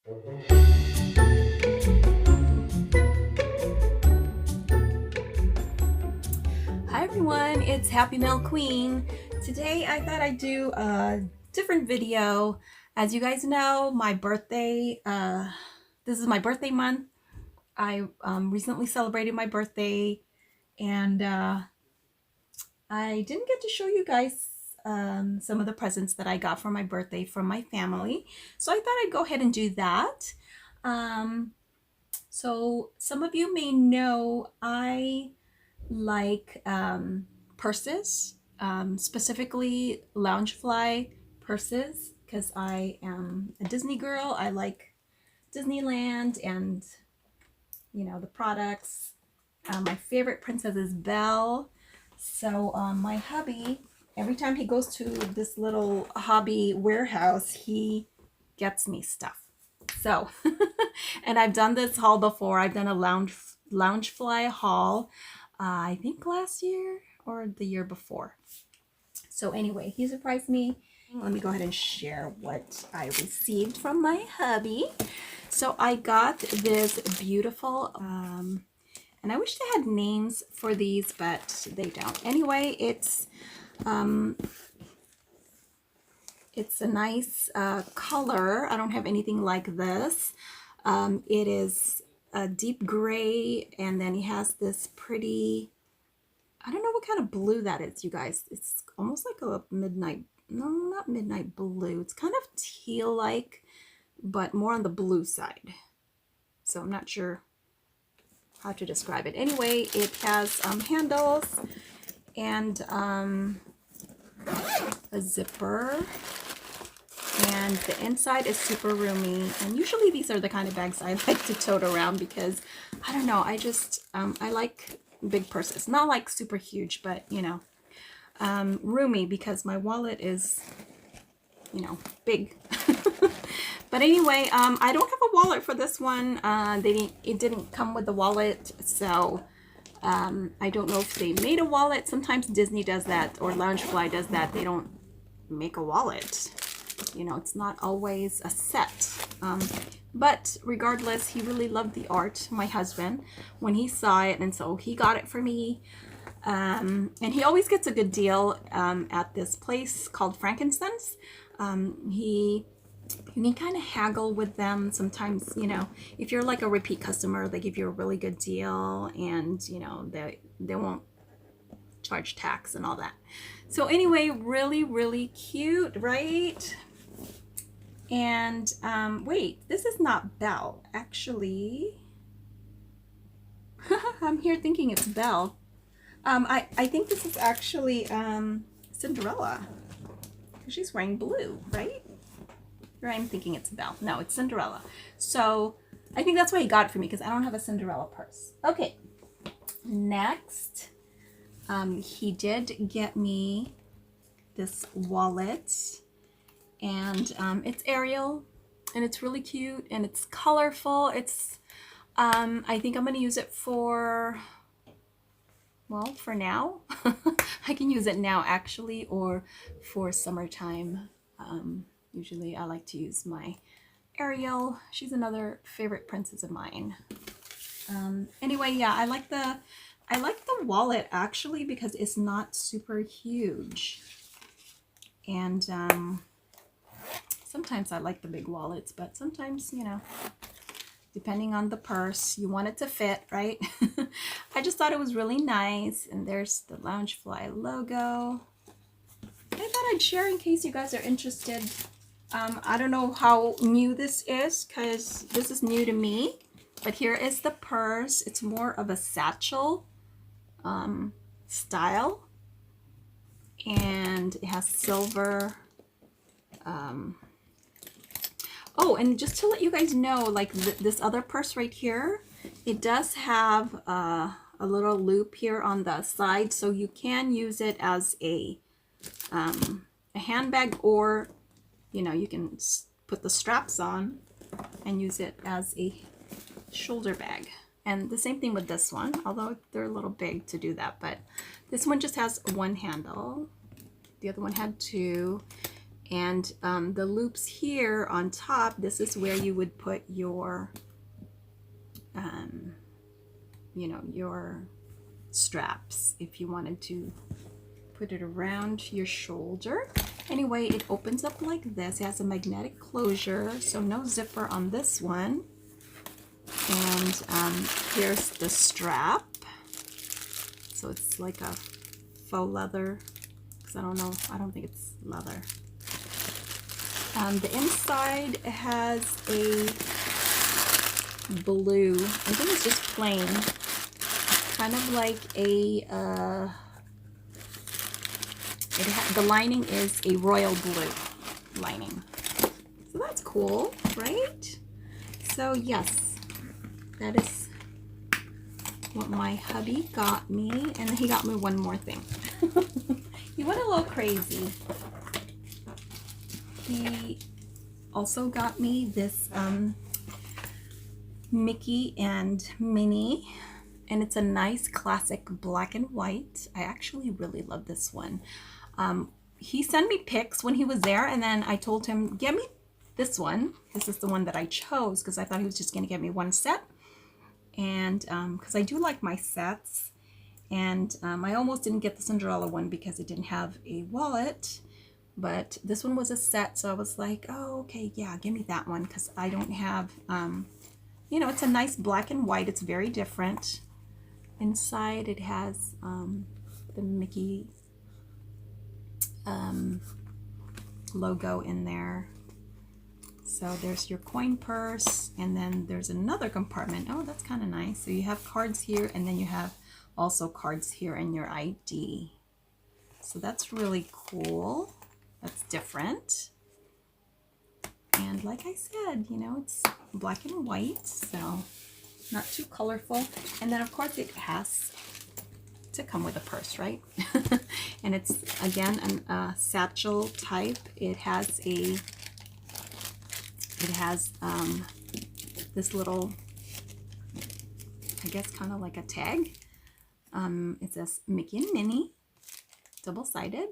Hi everyone, it's Happy Mail Queen. Today I thought I'd do a different video. As you guys know, my birthday, this is my birthday month. I recently celebrated my birthday, and I didn't get to show you guys some of the presents that I got for my birthday from my family. So I thought I'd go ahead and do that. Um, so some of you may know I like purses, specifically Loungefly purses, because I am a Disney girl. I like Disneyland and, you know, the products. My favorite princess is Belle. So my hubby, every time he goes to this little hobby warehouse, he gets me stuff. So, and I've done this haul before. I've done a Loungefly haul, I think last year or the year before. So anyway, he surprised me. Let me go ahead and share what I received from my hubby. So I got this beautiful, and I wish they had names for these, but they don't. Anyway, it's a nice color. I don't have anything like this. It is a deep gray, and then he has this pretty, I don't know what kind of blue that is, you guys. It's almost like a midnight, no, not midnight blue. It's kind of teal-like, but more on the blue side. So I'm not sure how to describe it. Anyway, it has handles and a zipper. And the inside is super roomy, and usually these are the kind of bags I like to tote around because, I don't know, I just, I like big purses. Not like super huge, but, you know, roomy because my wallet is, you know, big. But anyway, I don't have a wallet for this one. It didn't come with the wallet, so I don't know if they made a wallet. Sometimes Disney does that, or Loungefly does that. They don't make a wallet. You know, it's not always a set. But regardless, he really loved the art, my husband, when he saw it, and so he got it for me. And he always gets a good deal at this place called Frankincense. You can kind of haggle with them sometimes, you know, if you're like a repeat customer, they give you a really good deal, and, you know, they won't charge tax and all that. So anyway, really, really cute, right? And wait, this is not Belle, actually. I'm here thinking it's Belle. I think this is actually Cinderella. She's wearing blue, right? Or I'm thinking it's Belle. No, it's Cinderella. So I think that's why he got it for me, because I don't have a Cinderella purse. Okay, next, he did get me this wallet. And it's Ariel, and it's really cute, and it's colorful. It's I think I'm going to use it for, well, for now. I can use it now actually, or for summertime. Usually I like to use my Ariel. She's another favorite princess of mine. Anyway, yeah, I like the wallet actually because it's not super huge. And sometimes I like the big wallets, but sometimes, you know, depending on the purse, you want it to fit, right? I just thought it was really nice. And there's the Loungefly logo. I thought I'd share in case you guys are interested. I don't know how new this is, because this is new to me. But here is the purse. It's more of a satchel style. And it has silver. Oh, and just to let you guys know, like this other purse right here, it does have a little loop here on the side, so you can use it as a handbag, or, you know, you can put the straps on and use it as a shoulder bag. And the same thing with this one, although they're a little big to do that, but this one just has one handle. The other one had two. And the loops here on top, this is where you would put your, you know, your straps if you wanted to put it around your shoulder. Anyway, it opens up like this. It has a magnetic closure, so no zipper on this one. And here's the strap. So it's like a faux leather, because I don't think it's leather. The inside has a blue, I think it's just plain, kind of like a, the lining is a royal blue lining. So that's cool, right? So yes, that is what my hubby got me, and he got me one more thing. He went a little crazy. He also got me this Mickey and Minnie, and it's a nice classic black and white. I actually really love this one. He sent me pics when he was there, and then I told him, get me this one. This is the one that I chose because I thought he was just going to get me one set. And because I do like my sets. And I almost didn't get the Cinderella one because it didn't have a wallet. But this one was a set, so I was like, oh, okay, yeah, give me that one, because I don't have, you know, it's a nice black and white. It's very different. Inside it has the Mickey logo in there. So there's your coin purse, and then there's another compartment. Oh, that's kind of nice. So you have cards here, and then you have also cards here and your ID. So that's really cool. That's different. And like I said, you know, it's black and white, so not too colorful. And then of course it has to come with a purse, right? And it's again a satchel type. It has this little, I guess kind of like a tag. It says Mickey and Minnie, double-sided.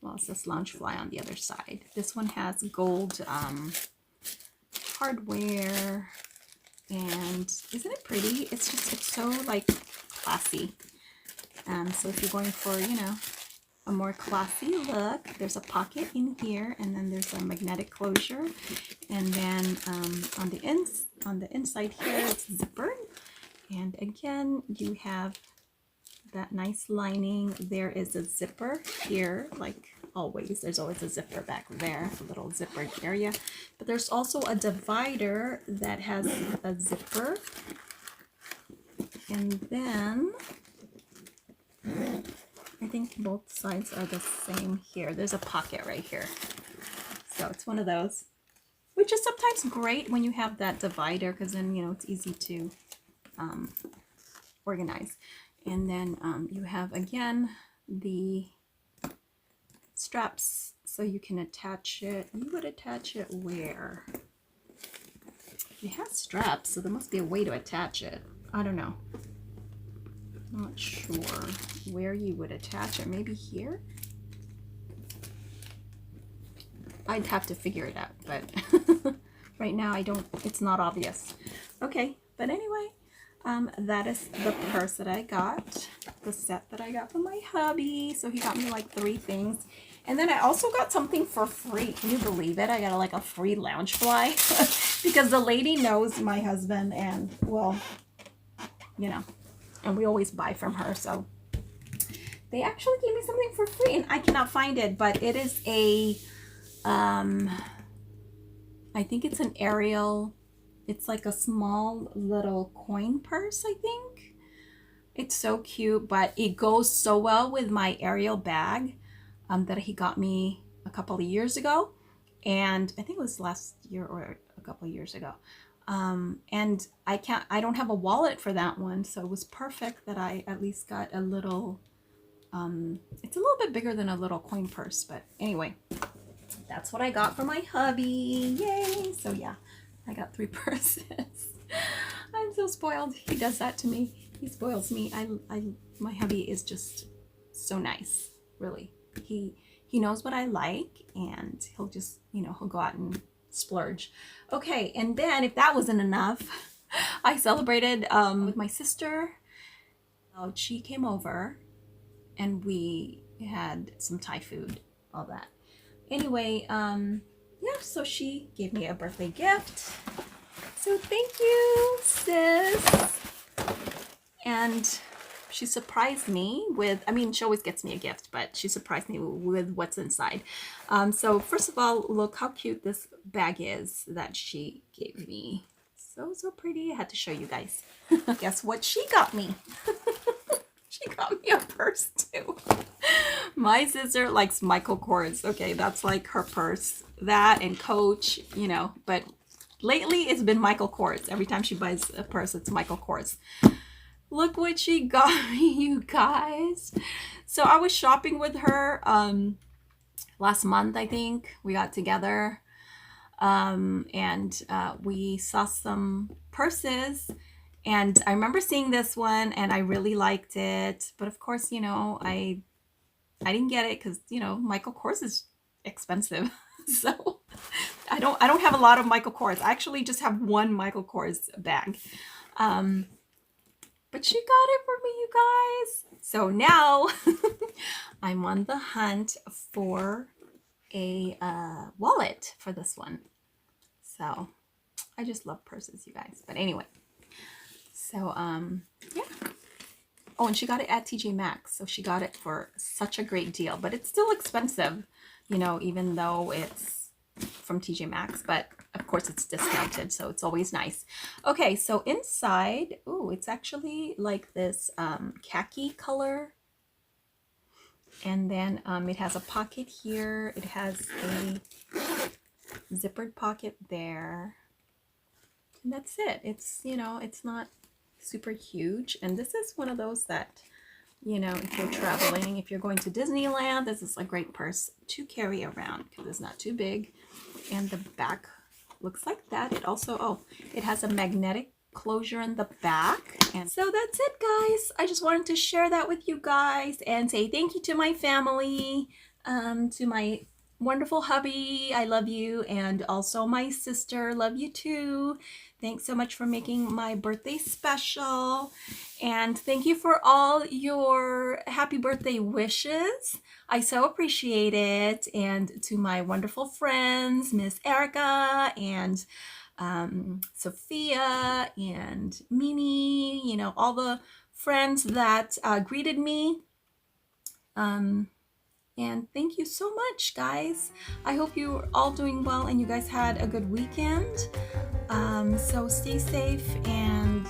Well, it says Loungefly on the other side. This one has gold hardware, and isn't it pretty? It's so like classy. So if you're going for, you know, a more classy look, there's a pocket in here, and then there's a magnetic closure, and then on the inside here it's zippered, and again you have that nice lining. There is a zipper here, like always. There's always a zipper back there, a little zippered area. But there's also a divider that has a zipper. And then I think both sides are the same here. There's a pocket right here. So it's one of those, which is sometimes great when you have that divider, because then, you know, it's easy to organize. And then you have, again, the straps, so you can attach it. You would attach it where? It has straps, so there must be a way to attach it. I don't know. I'm not sure where you would attach it. Maybe here? I'd have to figure it out, but right now it's not obvious. Okay, but anyway, that is the purse that I got, the set that I got from my hubby. So he got me like 3 things. And then I also got something for free. Can you believe it? I got like a free Loungefly because the lady knows my husband, and well, you know, and we always buy from her. So they actually gave me something for free, and I cannot find it, but it is a, I think it's an Ariel. It's like a small little coin purse, I think. It's so cute, but it goes so well with my Ariel bag that he got me a couple of years ago. And I think it was last year or a couple of years ago. And I don't have a wallet for that one. So it was perfect that I at least got a little, it's a little bit bigger than a little coin purse. But anyway, that's what I got for my hubby. Yay! So yeah. I got 3 purses. I'm so spoiled. He does that to me. He spoils me. My hubby is just so nice, really. He he knows what I like, and he'll just, you know, he'll go out and splurge. Okay, and then if that wasn't enough, I celebrated with my sister. She came over and we had some Thai food, all that. Anyway, yeah, so she gave me a birthday gift. So thank you, sis. And she surprised me with, I mean, she always gets me a gift, but she surprised me with what's inside. So first of all, look how cute this bag is that she gave me. So pretty. I had to show you guys. Guess what she got me? She got me a purse too. My sister likes Michael Kors. Okay, that's like her purse. That and Coach, you know, but lately it's been Michael Kors. Every time she buys a purse, it's Michael Kors. Look what she got me, you guys. So I was shopping with her last month, I think. We got together and we saw some purses. And I remember seeing this one and I really liked it. But of course, you know, I didn't get it because, you know, Michael Kors is expensive. So I don't have a lot of Michael Kors. I actually just have one Michael Kors bag. But she got it for me, you guys. So now I'm on the hunt for a wallet for this one. So I just love purses, you guys. But anyway, so yeah. Oh, and she got it at TJ Maxx. So she got it for such a great deal, but it's still expensive, you know, even though it's from TJ Maxx, but of course it's discounted, so it's always nice. Okay, so inside, ooh, it's actually like this khaki color. And then it has a pocket here. It has a zippered pocket there. And that's it. It's, you know, it's not super huge. And this is one of those that, you know, if you're traveling, if you're going to Disneyland, this is a great purse to carry around because it's not too big. And the back looks like that. It also, oh, it has a magnetic closure in the back. And so that's it, guys. I just wanted to share that with you guys and say thank you to my family, to my wonderful hubby, I love you, and also my sister, love you too. Thanks so much for making my birthday special, and thank you for all your happy birthday wishes. I so appreciate it. And to my wonderful friends, Miss Erica and Sophia and Mimi, you know, all the friends that greeted me. And thank you so much, guys. I hope you're all doing well and you guys had a good weekend. So stay safe and